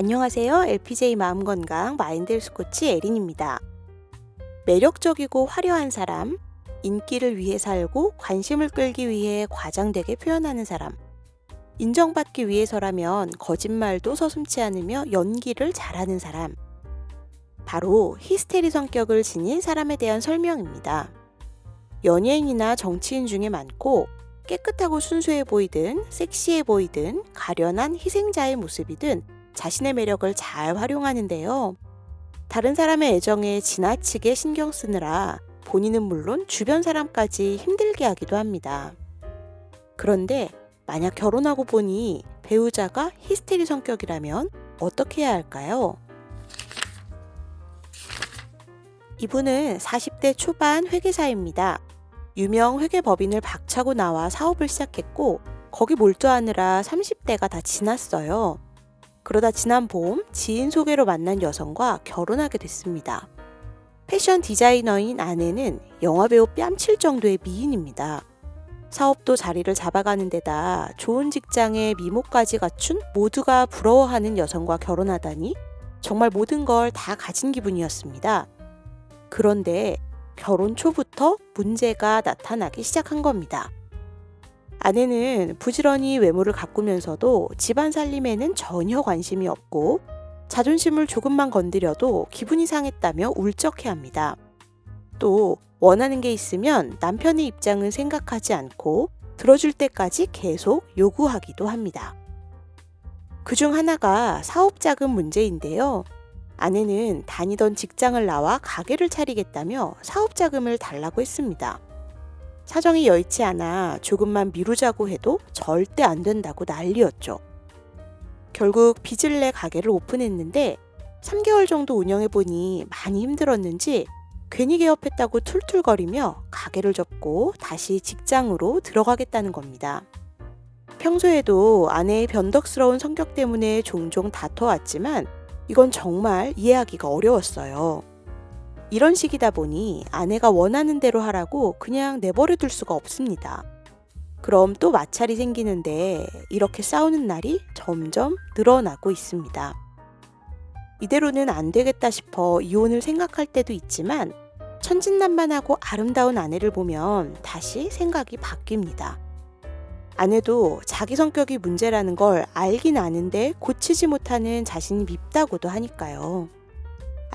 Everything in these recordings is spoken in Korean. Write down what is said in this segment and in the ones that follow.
안녕하세요. LPJ 마음건강 마인드헬스 코치 에린입니다. 매력적이고 화려한 사람, 인기를 위해 살고 관심을 끌기 위해 과장되게 표현하는 사람, 인정받기 위해서라면 거짓말도 서슴지 않으며 연기를 잘하는 사람, 바로 히스테리 성격을 지닌 사람에 대한 설명입니다. 연예인이나 정치인 중에 많고 깨끗하고 순수해 보이든 섹시해 보이든 가련한 희생자의 모습이든 자신의 매력을 잘 활용하는데요. 다른 사람의 애정에 지나치게 신경 쓰느라 본인은 물론 주변 사람까지 힘들게 하기도 합니다. 그런데 만약 결혼하고 보니 배우자가 히스테리 성격이라면 어떻게 해야 할까요? 이분은 40대 초반 회계사입니다. 유명 회계법인을 박차고 나와 사업을 시작했고 거기 몰두하느라 30대가 다 지났어요. 그러다 지난 봄 지인 소개로 만난 여성과 결혼하게 됐습니다. 패션 디자이너인 아내는 영화배우 뺨칠 정도의 미인입니다. 사업도 자리를 잡아가는 데다 좋은 직장에 미모까지 갖춘 모두가 부러워하는 여성과 결혼하다니 정말 모든 걸 다 가진 기분이었습니다. 그런데 결혼 초부터 문제가 나타나기 시작한 겁니다. 아내는 부지런히 외모를 가꾸면서도 집안 살림에는 전혀 관심이 없고 자존심을 조금만 건드려도 기분이 상했다며 울적해합니다. 또 원하는 게 있으면 남편의 입장은 생각하지 않고 들어줄 때까지 계속 요구하기도 합니다. 그중 하나가 사업 자금 문제인데요. 아내는 다니던 직장을 나와 가게를 차리겠다며 사업 자금을 달라고 했습니다. 사정이 여의치 않아 조금만 미루자고 해도 절대 안 된다고 난리였죠. 결국 빚을 내 가게를 오픈했는데 3개월 정도 운영해보니 많이 힘들었는지 괜히 개업했다고 툴툴거리며 가게를 접고 다시 직장으로 들어가겠다는 겁니다. 평소에도 아내의 변덕스러운 성격 때문에 종종 다퉈왔지만 이건 정말 이해하기가 어려웠어요. 이런 식이다 보니 아내가 원하는 대로 하라고 그냥 내버려 둘 수가 없습니다. 그럼 또 마찰이 생기는데 이렇게 싸우는 날이 점점 늘어나고 있습니다. 이대로는 안 되겠다 싶어 이혼을 생각할 때도 있지만 천진난만하고 아름다운 아내를 보면 다시 생각이 바뀝니다. 아내도 자기 성격이 문제라는 걸 알긴 아는데 고치지 못하는 자신이 밉다고도 하니까요.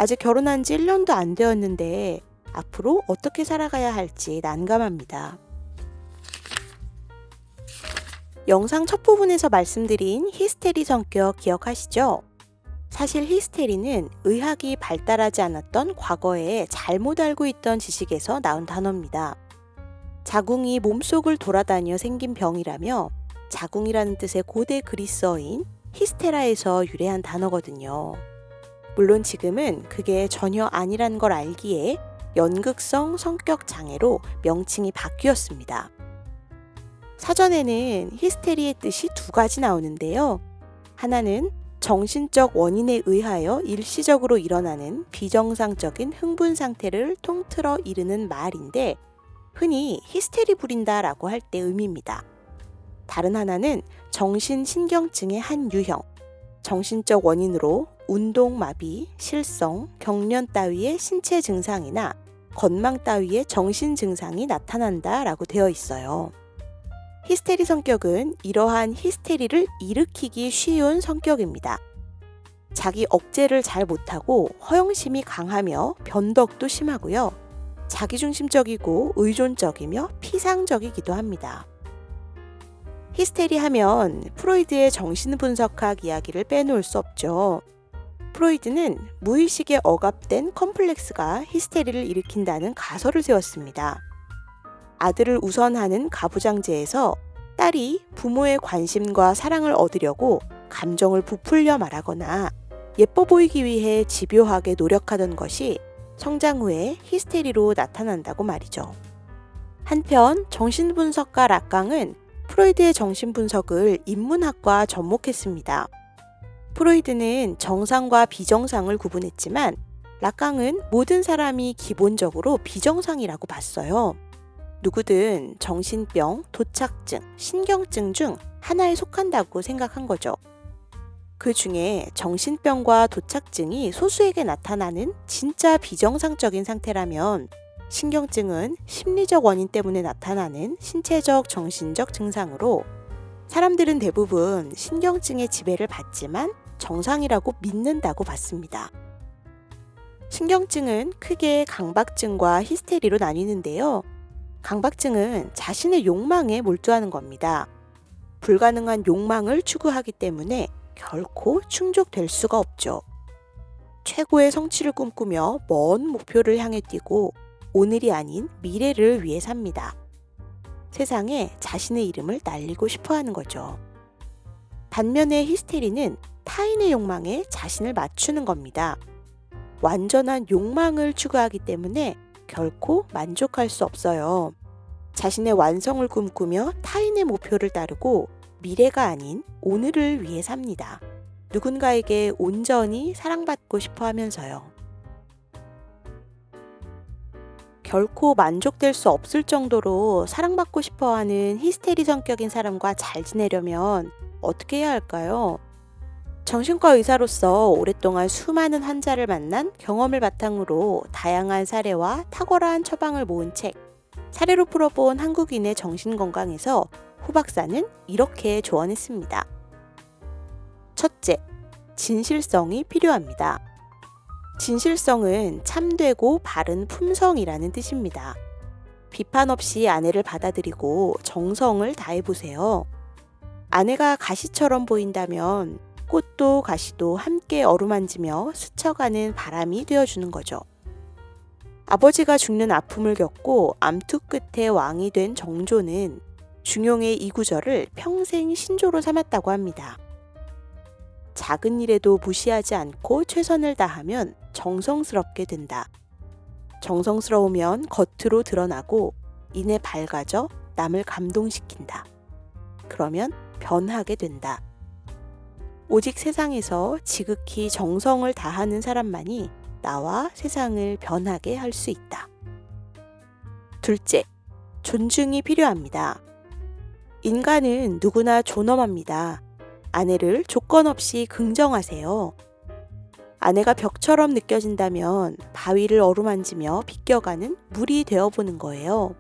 아직 결혼한 지 1년도 안 되었는데 앞으로 어떻게 살아가야 할지 난감합니다. 영상 첫 부분에서 말씀드린 히스테리 성격 기억하시죠? 사실 히스테리는 의학이 발달하지 않았던 과거에 잘못 알고 있던 지식에서 나온 단어입니다. 자궁이 몸속을 돌아다녀 생긴 병이라며 자궁이라는 뜻의 고대 그리스어인 히스테라에서 유래한 단어거든요. 물론 지금은 그게 전혀 아니란 걸 알기에 연극성 성격 장애로 명칭이 바뀌었습니다. 사전에는 히스테리의 뜻이 두 가지 나오는데요. 하나는 정신적 원인에 의하여 일시적으로 일어나는 비정상적인 흥분 상태를 통틀어 이르는 말인데 흔히 히스테리 부린다라고 할 때 의미입니다. 다른 하나는 정신신경증의 한 유형, 정신적 원인으로 운동마비, 실성, 경련 따위의 신체 증상이나 건망 따위의 정신 증상이 나타난다라고 되어 있어요. 히스테리 성격은 이러한 히스테리를 일으키기 쉬운 성격입니다. 자기 억제를 잘 못하고 허영심이 강하며 변덕도 심하고요. 자기중심적이고 의존적이며 피상적이기도 합니다. 히스테리 하면 프로이드의 정신분석학 이야기를 빼놓을 수 없죠. 프로이드는 무의식에 억압된 컴플렉스가 히스테리를 일으킨다는 가설을 세웠습니다. 아들을 우선하는 가부장제에서 딸이 부모의 관심과 사랑을 얻으려고 감정을 부풀려 말하거나 예뻐 보이기 위해 집요하게 노력하던 것이 성장 후에 히스테리로 나타난다고 말이죠. 한편 정신분석가 락강은 프로이드의 정신분석을 인문학과 접목했습니다. 프로이드는 정상과 비정상을 구분했지만 락강은 모든 사람이 기본적으로 비정상이라고 봤어요. 누구든 정신병, 도착증, 신경증 중 하나에 속한다고 생각한 거죠. 그 중에 정신병과 도착증이 소수에게 나타나는 진짜 비정상적인 상태라면 신경증은 심리적 원인 때문에 나타나는 신체적, 정신적 증상으로 사람들은 대부분 신경증의 지배를 받지만 정상이라고 믿는다고 봤습니다. 신경증은 크게 강박증과 히스테리로 나뉘는데요. 강박증은 자신의 욕망에 몰두하는 겁니다. 불가능한 욕망을 추구하기 때문에 결코 충족될 수가 없죠. 최고의 성취를 꿈꾸며 먼 목표를 향해 뛰고 오늘이 아닌 미래를 위해 삽니다. 세상에 자신의 이름을 날리고 싶어 하는 거죠. 반면에 히스테리는 타인의 욕망에 자신을 맞추는 겁니다. 완전한 욕망을 추구하기 때문에 결코 만족할 수 없어요. 자신의 완성을 꿈꾸며 타인의 목표를 따르고 미래가 아닌 오늘을 위해 삽니다. 누군가에게 온전히 사랑받고 싶어 하면서요. 결코 만족될 수 없을 정도로 사랑받고 싶어 하는 히스테리 성격인 사람과 잘 지내려면 어떻게 해야 할까요? 정신과 의사로서 오랫동안 수많은 환자를 만난 경험을 바탕으로 다양한 사례와 탁월한 처방을 모은 책, 사례로 풀어본 한국인의 정신건강에서 후 박사는 이렇게 조언했습니다. 첫째, 진실성이 필요합니다. 진실성은 참되고 바른 품성이라는 뜻입니다. 비판 없이 아내를 받아들이고 정성을 다해보세요. 아내가 가시처럼 보인다면 꽃도 가시도 함께 어루만지며 스쳐가는 바람이 되어주는 거죠. 아버지가 죽는 아픔을 겪고 암투 끝에 왕이 된 정조는 중용의 이 구절을 평생 신조로 삼았다고 합니다. 작은 일에도 무시하지 않고 최선을 다하면 정성스럽게 된다. 정성스러우면 겉으로 드러나고 이내 밝아져 남을 감동시킨다. 그러면 변하게 된다. 오직 세상에서 지극히 정성을 다하는 사람만이 나와 세상을 변하게 할 수 있다. 둘째, 존중이 필요합니다. 인간은 누구나 존엄합니다. 아내를 조건 없이 긍정하세요. 아내가 벽처럼 느껴진다면 바위를 어루만지며 비껴가는 물이 되어보는 거예요.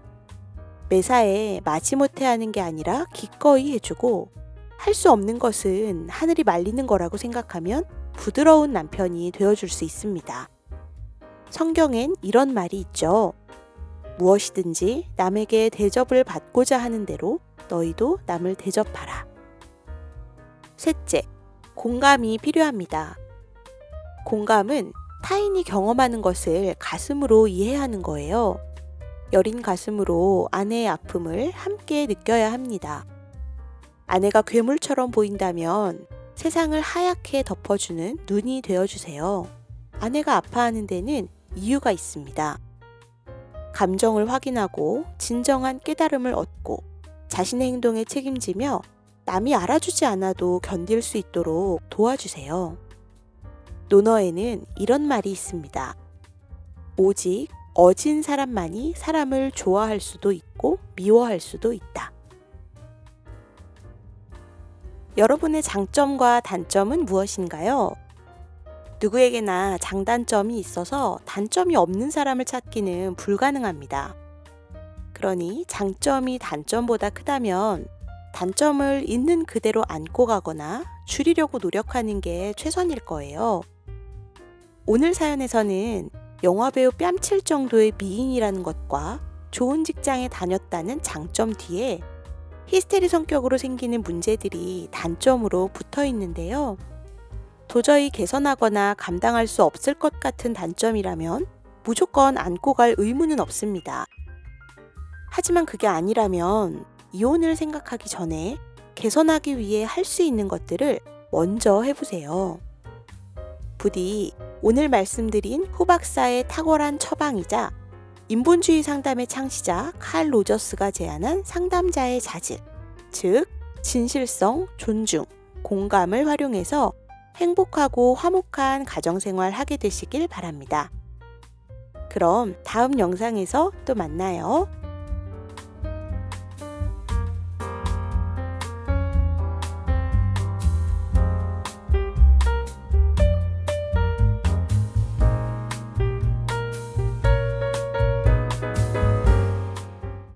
매사에 마지못해 하는 게 아니라 기꺼이 해주고 할 수 없는 것은 하늘이 말리는 거라고 생각하면 부드러운 남편이 되어줄 수 있습니다. 성경엔 이런 말이 있죠. 무엇이든지 남에게 대접을 받고자 하는 대로 너희도 남을 대접하라. 셋째, 공감이 필요합니다. 공감은 타인이 경험하는 것을 가슴으로 이해하는 거예요. 여린 가슴으로 아내의 아픔을 함께 느껴야 합니다. 아내가 괴물처럼 보인다면 세상을 하얗게 덮어주는 눈이 되어주세요. 아내가 아파하는 데는 이유가 있습니다. 감정을 확인하고 진정한 깨달음을 얻고 자신의 행동에 책임지며 남이 알아주지 않아도 견딜 수 있도록 도와주세요. 논어에는 이런 말이 있습니다. 오직 어진 사람만이 사람을 좋아할 수도 있고 미워할 수도 있다. 여러분의 장점과 단점은 무엇인가요? 누구에게나 장단점이 있어서 단점이 없는 사람을 찾기는 불가능합니다. 그러니 장점이 단점보다 크다면 단점을 있는 그대로 안고 가거나 줄이려고 노력하는 게 최선일 거예요. 오늘 사연에서는 영화배우 뺨칠 정도의 미인이라는 것과 좋은 직장에 다녔다는 장점 뒤에 히스테리 성격으로 생기는 문제들이 단점으로 붙어 있는데요. 도저히 개선하거나 감당할 수 없을 것 같은 단점이라면 무조건 안고 갈 의무는 없습니다. 하지만 그게 아니라면 이혼을 생각하기 전에 개선하기 위해 할 수 있는 것들을 먼저 해보세요. 부디 오늘 말씀드린 후 박사의 탁월한 처방이자 인본주의 상담의 창시자 칼 로저스가 제안한 상담자의 자질, 즉 진실성, 존중, 공감을 활용해서 행복하고 화목한 가정생활 하게 되시길 바랍니다. 그럼 다음 영상에서 또 만나요.